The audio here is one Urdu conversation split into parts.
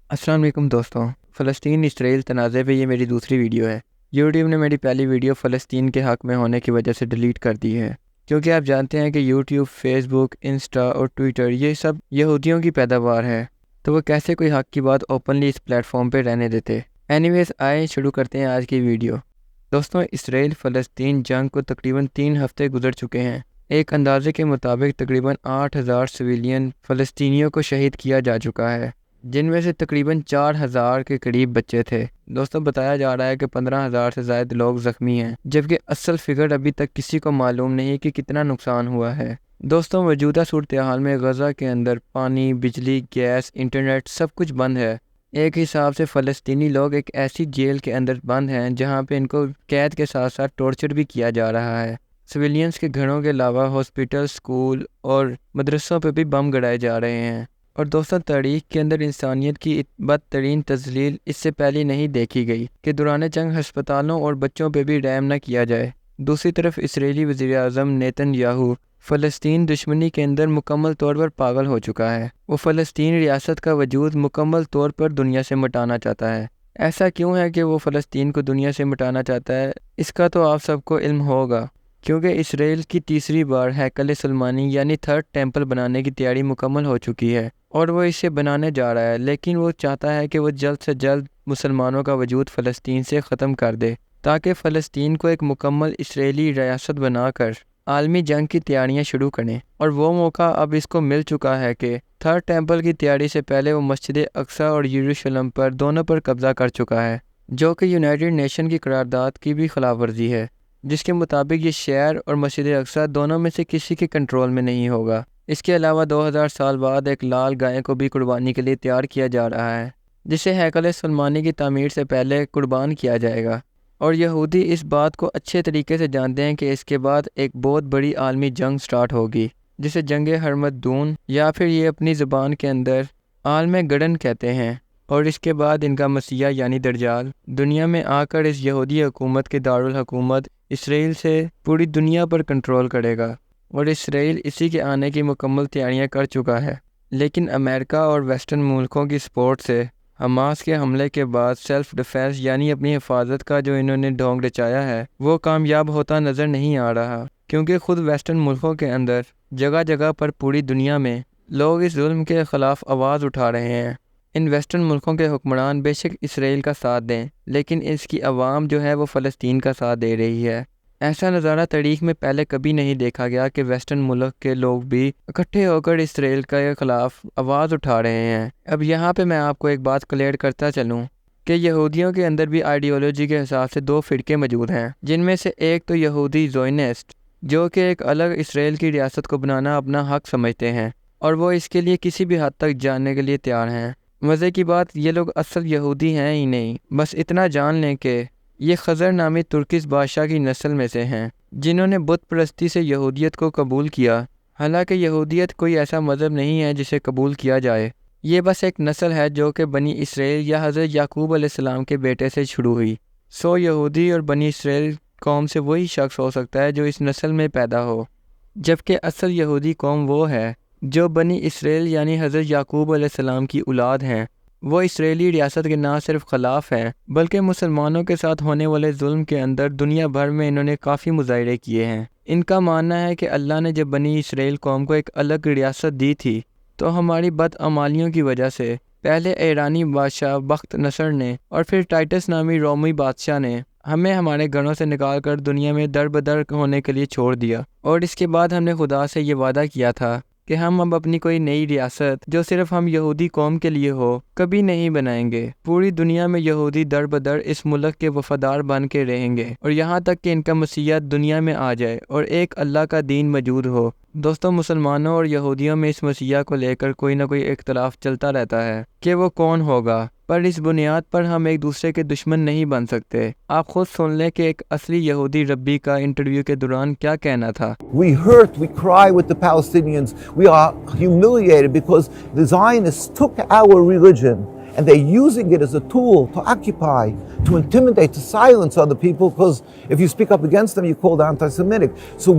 السلام علیکم دوستوں، فلسطین اسرائیل تنازع پہ یہ میری دوسری ویڈیو ہے۔ یوٹیوب نے میری پہلی ویڈیو فلسطین کے حق میں ہونے کی وجہ سے ڈیلیٹ کر دی ہے، کیونکہ آپ جانتے ہیں کہ یوٹیوب، فیس بک، انسٹا اور ٹویٹر یہ سب یہودیوں کی پیداوار ہے، تو وہ کیسے کوئی حق کی بات اوپنلی اس پلیٹ فارم پہ رہنے دیتے۔ اینیویز آئیں شروع کرتے ہیں آج کی ویڈیو۔ دوستوں، اسرائیل فلسطین جنگ کو تقریباً 3 ہفتے گزر چکے ہیں۔ ایک اندازے کے مطابق تقریباً 8,000 سویلین فلسطینیوں کو شہید کیا جا چکا ہے، جن میں سے تقریباً 4,000 کے قریب بچے تھے۔ دوستوں، بتایا جا رہا ہے کہ 15,000 سے زائد لوگ زخمی ہیں، جبکہ اصل فگر ابھی تک کسی کو معلوم نہیں کہ کتنا نقصان ہوا ہے۔ دوستوں، موجودہ صورتحال میں غزہ کے اندر پانی، بجلی، گیس، انٹرنیٹ سب کچھ بند ہے۔ ایک حساب سے فلسطینی لوگ ایک ایسی جیل کے اندر بند ہیں جہاں پہ ان کو قید کے ساتھ ساتھ ٹارچر بھی کیا جا رہا ہے۔ سویلینز کے گھروں کے علاوہ ہاسپٹل، اسکول اور مدرسوں پہ بھی بم گڑائے جا رہے ہیں۔ اور دوستوں، تاریخ کے اندر انسانیت کی بدترین تذلیل اس سے پہلے نہیں دیکھی گئی کہ دوران جنگ ہسپتالوں اور بچوں پہ بھی رحم نہ کیا جائے۔ دوسری طرف اسرائیلی وزیر اعظم نیتن یاہو فلسطین دشمنی کے اندر مکمل طور پر پاگل ہو چکا ہے۔ وہ فلسطین ریاست کا وجود مکمل طور پر دنیا سے مٹانا چاہتا ہے۔ ایسا کیوں ہے کہ وہ فلسطین کو دنیا سے مٹانا چاہتا ہے؟ اس کا تو آپ سب کو علم ہوگا، کیونکہ اسرائیل کی تیسری بار ہیکل سلیمانی یعنی تھرڈ ٹیمپل بنانے کی تیاری مکمل ہو چکی ہے اور وہ اسے بنانے جا رہا ہے، لیکن وہ چاہتا ہے کہ وہ جلد سے جلد مسلمانوں کا وجود فلسطین سے ختم کر دے، تاکہ فلسطین کو ایک مکمل اسرائیلی ریاست بنا کر عالمی جنگ کی تیاریاں شروع کریں۔ اور وہ موقع اب اس کو مل چکا ہے کہ تھرڈ ٹیمپل کی تیاری سے پہلے وہ مسجد اقصی اور یروشلم پر دونوں پر قبضہ کر چکا ہے، جو کہ یونائٹڈ نیشن کی قرارداد کی بھی خلاف ورزی ہے، جس کے مطابق یہ شہر اور مسجد اقصی دونوں میں سے کسی کے کنٹرول میں نہیں ہوگا۔ اس کے علاوہ 2000 سال بعد ایک لال گائے کو بھی قربانی کے لیے تیار کیا جا رہا ہے، جسے ہیکل سلیمانی کی تعمیر سے پہلے قربان کیا جائے گا۔ اور یہودی اس بات کو اچھے طریقے سے جانتے ہیں کہ اس کے بعد ایک بہت بڑی عالمی جنگ سٹارٹ ہوگی، جسے جنگ ہرمدون یا پھر یہ اپنی زبان کے اندر عالم گڑن کہتے ہیں۔ اور اس کے بعد ان کا مسیح یعنی دجال دنیا میں آ کر اس یہودی حکومت کے دارالحکومت اسرائیل سے پوری دنیا پر کنٹرول کرے گا، اور اسرائیل اسی کے آنے کی مکمل تیاریاں کر چکا ہے۔ لیکن امریکہ اور ویسٹرن ملکوں کی سپورٹ سے حماس کے حملے کے بعد سیلف ڈیفenس یعنی اپنی حفاظت کا جو انہوں نے ڈھونگ رچایا ہے وہ کامیاب ہوتا نظر نہیں آ رہا، کیونکہ خود ویسٹرن ملکوں کے اندر جگہ جگہ پر پوری دنیا میں لوگ اس ظلم کے خلاف آواز اٹھا رہے ہیں۔ ان ویسٹرن ملکوں کے حکمران بے شک اسرائیل کا ساتھ دیں، لیکن اس کی عوام جو ہے وہ فلسطین کا ساتھ دے رہی ہے۔ ایسا نظارہ تاریخ میں پہلے کبھی نہیں دیکھا گیا کہ ویسٹرن ملک کے لوگ بھی اکٹھے ہو کر اسرائیل کے خلاف آواز اٹھا رہے ہیں۔ اب یہاں پہ میں آپ کو ایک بات کلیئر کرتا چلوں کہ یہودیوں کے اندر بھی آئیڈیالوجی کے حساب سے 2 فرقے موجود ہیں، جن میں سے ایک تو یہودی زائونسٹ، جو کہ ایک الگ اسرائیل کی ریاست کو بنانا اپنا حق سمجھتے ہیں، اور وہ اس کے لیے کسی بھی حد تک جاننے کے لیے تیار ہیں۔ مزے کی بات، یہ لوگ اصل یہودی ہیں ہی نہیں، بس اتنا جان لیں کہ یہ خضر نامی ترکش بادشاہ کی نسل میں سے ہیں، جنہوں نے بت پرستی سے یہودیت کو قبول کیا۔ حالانکہ یہودیت کوئی ایسا مذہب نہیں ہے جسے قبول کیا جائے، یہ بس ایک نسل ہے جو کہ بنی اسرائیل یا حضرت یعقوب علیہ السلام کے بیٹے سے شروع ہوئی۔ یہودی اور بنی اسرائیل قوم سے وہی شخص ہو سکتا ہے جو اس نسل میں پیدا ہو، جبکہ اصل یہودی قوم وہ ہے جو بنی اسرائیل یعنی حضرت یعقوب علیہ السلام کی اولاد ہیں۔ وہ اسرائیلی ریاست کے نہ صرف خلاف ہیں بلکہ مسلمانوں کے ساتھ ہونے والے ظلم کے اندر دنیا بھر میں انہوں نے کافی مظاہرے کیے ہیں۔ ان کا ماننا ہے کہ اللہ نے جب بنی اسرائیل قوم کو ایک الگ ریاست دی تھی تو ہماری بدعمالیوں کی وجہ سے پہلے ایرانی بادشاہ بخت نصر نے اور پھر ٹائٹس نامی رومی بادشاہ نے ہمیں ہمارے گھروں سے نکال کر دنیا میں در بدر ہونے کے لیے چھوڑ دیا، اور اس کے بعد ہم نے خدا سے یہ وعدہ کیا تھا کہ ہم اب اپنی کوئی نئی ریاست جو صرف ہم یہودی قوم کے لیے ہو کبھی نہیں بنائیں گے۔ پوری دنیا میں یہودی در بدر اس ملک کے وفادار بن کے رہیں گے، اور یہاں تک کہ ان کا مسیحیت دنیا میں آ جائے اور ایک اللہ کا دین موجود ہو۔ دوستوں، مسلمانوں اور یہودیوں میں اس مسیحا کو لے کر کوئی نہ کوئی اختلاف چلتا رہتا ہے کہ وہ کون ہوگا، پر اس بنیاد پر ہم ایک دوسرے کے دشمن نہیں بن سکتے۔ آپ خود سن لیں کہ ایک اصلی یہودی ربی کا انٹرویو کے دوران کیا کہنا تھا۔ We hurt, we cry with the Palestinians. We are humiliated because the Zionists took our religion and they're using it as a tool to occupy, to intimidate, to silence other people, because if you speak up against them, you're called anti-Semitic. So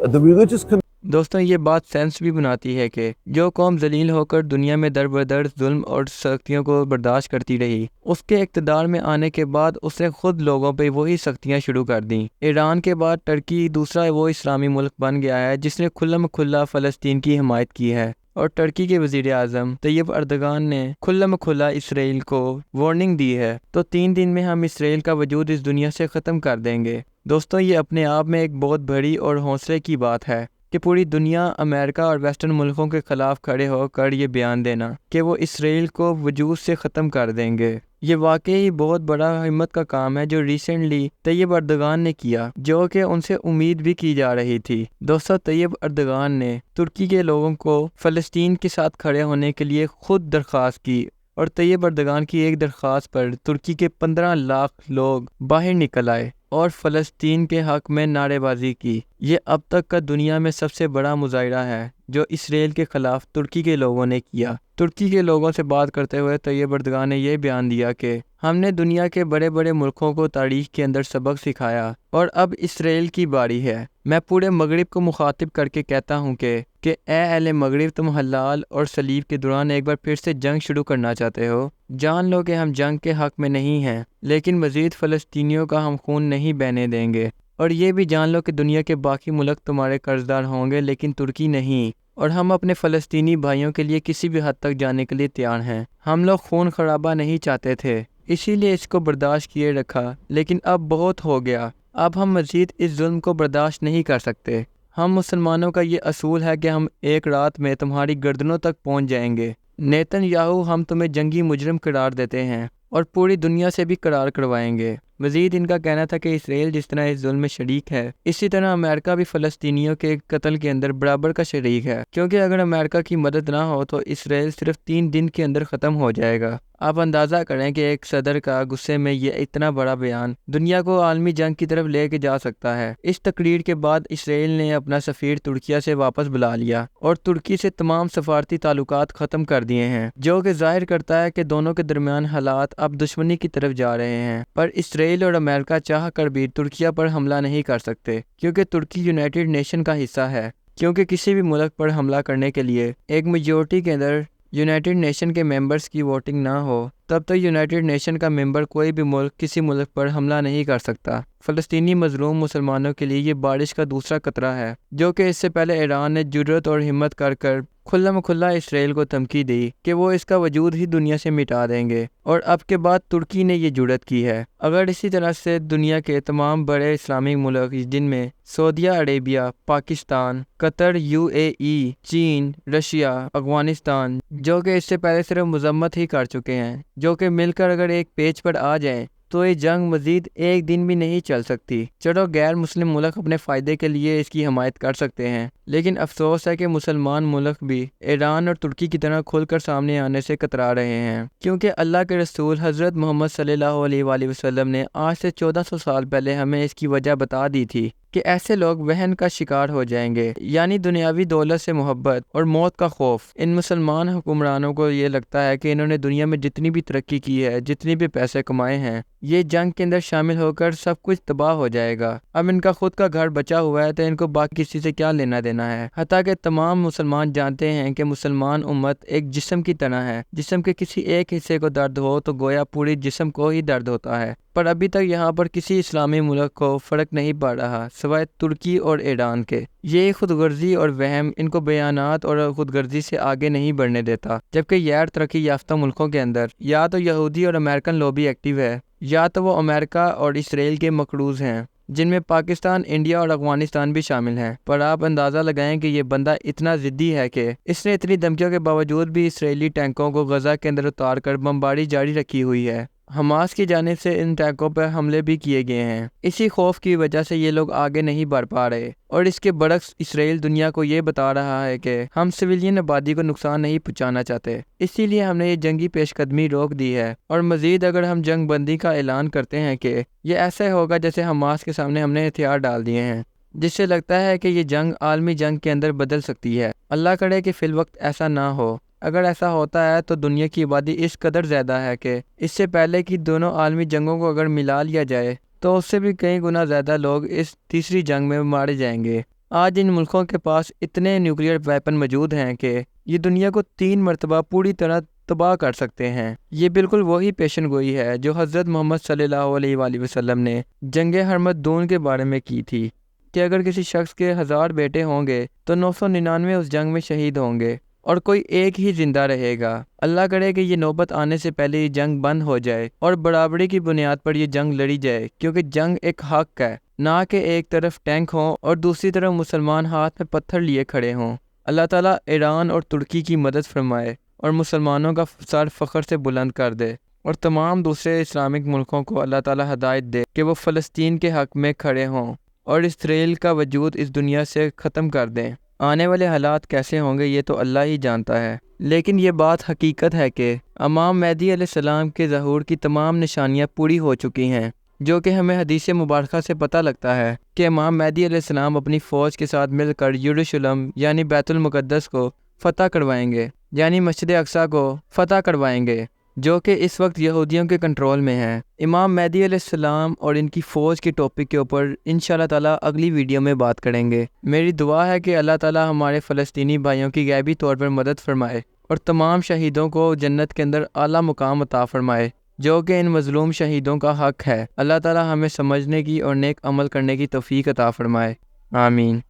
the religious community دوستوں یہ بات سینس بھی بناتی ہے کہ جو قوم ذلیل ہو کر دنیا میں در بدر ظلم اور سختیوں کو برداشت کرتی رہی، اس کے اقتدار میں آنے کے بعد اس نے خود لوگوں پہ وہی سختیاں شروع کر دیں۔ ایران کے بعد ٹرکی دوسرا وہ اسلامی ملک بن گیا ہے جس نے کھلم کھلا فلسطین کی حمایت کی ہے، اور ٹرکی کے وزیر اعظم طیب اردگان نے کھلم کھلا اسرائیل کو وارننگ دی ہے تو 3 دن میں ہم اسرائیل کا وجود اس دنیا سے ختم کر دیں گے۔ دوستوں یہ اپنے آپ میں ایک بہت بڑی اور حوصلے کی بات ہے کہ پوری دنیا امریکہ اور ویسٹرن ملکوں کے خلاف کھڑے ہو کر یہ بیان دینا کہ وہ اسرائیل کو وجود سے ختم کر دیں گے۔ یہ واقعی بہت بڑا ہمت کا کام ہے جو ریسنٹلی طیب اردگان نے کیا، جو کہ ان سے امید بھی کی جا رہی تھی۔ دوستو طیب اردگان نے ترکی کے لوگوں کو فلسطین کے ساتھ کھڑے ہونے کے لیے خود درخواست کی، اور طیب اردگان کی ایک درخواست پر ترکی کے 15 لاکھ لوگ باہر نکل آئے اور فلسطین کے حق میں نعرے بازی کی۔ یہ اب تک کا دنیا میں سب سے بڑا مظاہرہ ہے جو اسرائیل کے خلاف ترکی کے لوگوں نے کیا۔ ترکی کے لوگوں سے بات کرتے ہوئے طیب اردگان نے یہ بیان دیا کہ ہم نے دنیا کے بڑے بڑے ملکوں کو تاریخ کے اندر سبق سکھایا اور اب اسرائیل کی باری ہے۔ میں پورے مغرب کو مخاطب کر کے کہتا ہوں کہ اے اہل مغرب، تم حلال اور صلیب کے دوران ایک بار پھر سے جنگ شروع کرنا چاہتے ہو؟ جان لو کہ ہم جنگ کے حق میں نہیں ہیں، لیکن مزید فلسطینیوں کا ہم خون نہیں بہنے دیں گے، اور یہ بھی جان لو کہ دنیا کے باقی ملک تمہارے قرضدار ہوں گے لیکن ترکی نہیں، اور ہم اپنے فلسطینی بھائیوں کے لیے کسی بھی حد تک جانے کے لیے تیار ہیں۔ ہم لوگ خون خرابہ نہیں چاہتے تھے، اسی لیے اس کو برداشت کیے رکھا، لیکن اب بہت ہو گیا، اب ہم مزید اس ظلم کو برداشت نہیں کر سکتے۔ ہم مسلمانوں کا یہ اصول ہے کہ ہم ایک رات میں تمہاری گردنوں تک پہنچ جائیں گے۔ نیتن یاہو، ہم تمہیں جنگی مجرم قرار دیتے ہیں اور پوری دنیا سے بھی قرار کروائیں گے۔ مزید ان کا کہنا تھا کہ اسرائیل جس طرح اس ظلم میں شریک ہے، اسی طرح امریکہ بھی فلسطینیوں کے قتل کے اندر برابر کا شریک ہے، کیونکہ اگر امریکہ کی مدد نہ ہو تو اسرائیل صرف 3 دن کے اندر ختم ہو جائے گا۔ آپ اندازہ کریں کہ ایک صدر کا غصے میں یہ اتنا بڑا بیان دنیا کو عالمی جنگ کی طرف لے کے جا سکتا ہے۔ اس تقریر کے بعد اسرائیل نے اپنا سفیر ترکیہ سے واپس بلا لیا اور ترکی سے تمام سفارتی تعلقات ختم کر دیے ہیں، جو کہ ظاہر کرتا ہے کہ دونوں کے درمیان حالات اب دشمنی کی طرف جا رہے ہیں۔ پر اسرائیل اور امریکہ چاہ کر بھی ترکیہ پر حملہ نہیں کر سکتے، کیونکہ ترکی یونائٹڈ نیشن کا حصہ ہے۔ کیونکہ کسی بھی ملک پر حملہ کرنے کے لیے ایک میجورٹی کے اندر یونائٹڈ نیشن کے ممبرز کی ووٹنگ نہ ہو، تب تک یونائٹڈ نیشن کا ممبر کوئی بھی ملک کسی ملک پر حملہ نہیں کر سکتا۔ فلسطینی مظلوم مسلمانوں کے لیے یہ بارش کا دوسرا قطرہ ہے، جو کہ اس سے پہلے ایران نے جرأت اور ہمت کر کھلم کھلا اسرائیل کو دھمکی دی کہ وہ اس کا وجود ہی دنیا سے مٹا دیں گے، اور اب کے بعد ترکی نے یہ جرأت کی ہے۔ اگر اسی طرح سے دنیا کے تمام بڑے اسلامی ملک جن میں سعودیہ عربیہ، پاکستان، قطر، UAE، چین، رشیا، افغانستان، جو کہ اس سے پہلے صرف مذمت ہی کر چکے ہیں، جو کہ مل کر اگر ایک پیج پر آ جائیں تو یہ جنگ مزید 1 دن بھی نہیں چل سکتی۔ چلو غیر مسلم ملک اپنے فائدے کے لیے اس کی حمایت کر سکتے ہیں، لیکن افسوس ہے کہ مسلمان ملک بھی ایران اور ترکی کی طرح کھل کر سامنے آنے سے کترا رہے ہیں، کیونکہ اللہ کے رسول حضرت محمد صلی اللہ علیہ وآلہ وسلم نے آج سے 1400 سال پہلے ہمیں اس کی وجہ بتا دی تھی کہ ایسے لوگ وہن کا شکار ہو جائیں گے، یعنی دنیاوی دولت سے محبت اور موت کا خوف۔ ان مسلمان حکمرانوں کو یہ لگتا ہے کہ انہوں نے دنیا میں جتنی بھی ترقی کی ہے، جتنی بھی پیسے کمائے ہیں، یہ جنگ کے اندر شامل ہو کر سب کچھ تباہ ہو جائے گا۔ اب ان کا خود کا گھر بچا ہوا ہے تو ان کو باقی کسی سے کیا لینا دینا ہے۔ حتیٰ کہ تمام مسلمان جانتے ہیں کہ مسلمان امت ایک جسم کی طرح ہے، جسم کے کسی ایک حصے کو درد ہو تو گویا پوری جسم کو ہی درد ہوتا ہے۔ پر ابھی تک یہاں پر کسی اسلامی ملک کو فرق نہیں پڑ رہا سوائے ترکی اور ایران کے۔ یہ خود غرضی اور وہم ان کو بیانات اور خود غرضی سے آگے نہیں بڑھنے دیتا، جبکہ غیر ترقی یافتہ ملکوں کے اندر یا تو یہودی اور امریکن لوبی ایکٹیو ہے، یا تو وہ امریکہ اور اسرائیل کے مقروض ہیں، جن میں پاکستان، انڈیا اور افغانستان بھی شامل ہیں۔ پر آپ اندازہ لگائیں کہ یہ بندہ اتنا ضدی ہے کہ اس نے اتنی دھمکیوں کے باوجود بھی اسرائیلی ٹینکوں کو غزہ کے اندر اتار کر بمباری جاری رکھی ہوئی ہے۔ حماس کی جانب سے ان ٹینکوں پر حملے بھی کیے گئے ہیں۔ اسی خوف کی وجہ سے یہ لوگ آگے نہیں بڑھ پا رہے، اور اس کے برعکس اسرائیل دنیا کو یہ بتا رہا ہے کہ ہم سویلین آبادی کو نقصان نہیں پہنچانا چاہتے، اسی لیے ہم نے یہ جنگی پیش قدمی روک دی ہے، اور مزید اگر ہم جنگ بندی کا اعلان کرتے ہیں کہ یہ ایسے ہوگا جیسے حماس کے سامنے ہم نے ہتھیار ڈال دیے ہیں، جس سے لگتا ہے کہ یہ جنگ عالمی جنگ کے اندر بدل سکتی ہے۔ اللہ کرے کہ فی الوقت ایسا نہ ہو۔ اگر ایسا ہوتا ہے تو دنیا کی آبادی اس قدر زیادہ ہے کہ اس سے پہلے کی دونوں عالمی جنگوں کو اگر ملا لیا جائے تو اس سے بھی کئی گنا زیادہ لوگ اس تیسری جنگ میں مارے جائیں گے۔ آج ان ملکوں کے پاس اتنے نیوکلیئر ویپن موجود ہیں کہ یہ دنیا کو 3 مرتبہ پوری طرح تباہ کر سکتے ہیں۔ یہ بالکل وہی پیشن گوئی ہے جو حضرت محمد صلی اللہ علیہ وآلہ وسلم نے جنگ ہرمدون کے بارے میں کی تھی کہ اگر کسی شخص کے 1000 بیٹے ہوں گے تو 999 اس جنگ میں شہید ہوں گے اور کوئی ایک ہی زندہ رہے گا۔ اللہ کرے کہ یہ نوبت آنے سے پہلے یہ جنگ بند ہو جائے اور برابری کی بنیاد پر یہ جنگ لڑی جائے، کیونکہ جنگ ایک حق ہے، نہ کہ ایک طرف ٹینک ہوں اور دوسری طرف مسلمان ہاتھ میں پتھر لیے کھڑے ہوں۔ اللہ تعالیٰ ایران اور ترکی کی مدد فرمائے اور مسلمانوں کا سر فخر سے بلند کر دے، اور تمام دوسرے اسلامک ملکوں کو اللہ تعالیٰ ہدایت دے کہ وہ فلسطین کے حق میں کھڑے ہوں اور اسرائیل کا وجود اس دنیا سے ختم کر دیں۔ آنے والے حالات کیسے ہوں گے یہ تو اللہ ہی جانتا ہے، لیکن یہ بات حقیقت ہے کہ امام مہدی علیہ السلام کے ظہور کی تمام نشانیاں پوری ہو چکی ہیں، جو کہ ہمیں حدیث مبارکہ سے پتہ لگتا ہے کہ امام مہدی علیہ السلام اپنی فوج کے ساتھ مل کر یروشلم یعنی بیت المقدس کو فتح کروائیں گے، یعنی مسجد اقصیٰ کو فتح کروائیں گے، جو کہ اس وقت یہودیوں کے کنٹرول میں ہے۔ امام مہدی علیہ السلام اور ان کی فوج کے ٹاپک کے اوپر انشاءاللہ تعالیٰ اگلی ویڈیو میں بات کریں گے۔ میری دعا ہے کہ اللہ تعالیٰ ہمارے فلسطینی بھائیوں کی غیبی طور پر مدد فرمائے اور تمام شہیدوں کو جنت کے اندر اعلیٰ مقام عطا فرمائے، جو کہ ان مظلوم شہیدوں کا حق ہے۔ اللہ تعالیٰ ہمیں سمجھنے کی اور نیک عمل کرنے کی توفیق عطا فرمائے، آمین۔